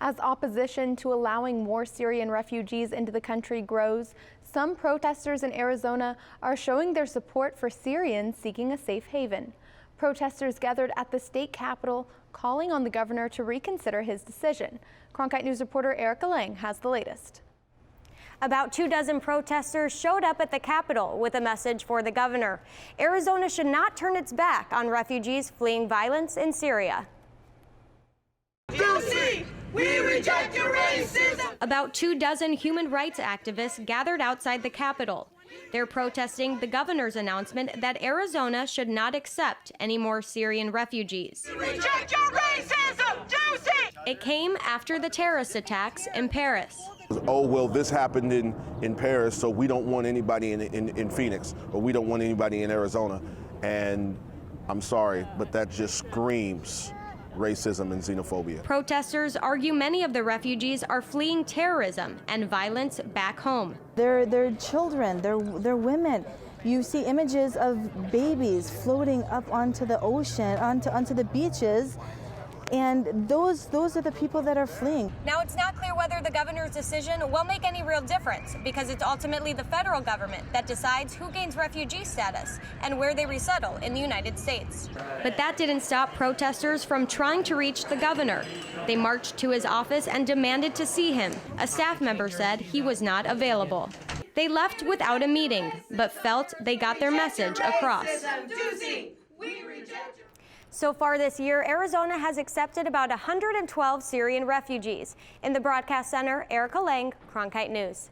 As opposition to allowing more Syrian refugees into the country grows, some protesters in Arizona are showing their support for Syrians seeking a safe haven. Protesters gathered at the state capitol, calling on the governor to reconsider his decision. Cronkite News reporter Erica Lang has the latest. About 24 protesters showed up at the Capitol with a message for the governor. Arizona should not turn its back on refugees fleeing violence in Syria. Ducey, we reject your racism! About 24 human rights activists gathered outside the Capitol. They're protesting the governor's announcement that Arizona should not accept any more Syrian refugees. Reject your racism, Ducey! It came after the terrorist attacks in Paris. Oh, well, this happened in Paris, so we don't want anybody in Phoenix, or we don't want anybody in Arizona. And I'm sorry, but that just screams racism and xenophobia. Protesters argue many of the refugees are fleeing terrorism and violence back home. They're children, they're women. You see images of babies floating up onto the ocean, onto the beaches, and those are the people that are fleeing. Now, it's not clear whether the governor's decision will make any real difference, because it's ultimately the federal government that decides who gains refugee status and where they resettle in the United States. But that didn't stop protesters from trying to reach the governor. They marched to his office and demanded to see him. A staff member said he was not available. They left without a meeting, but felt they got their message across. So far this year, Arizona has accepted about 112 Syrian refugees. In the broadcast center, Erica Lang, Cronkite News.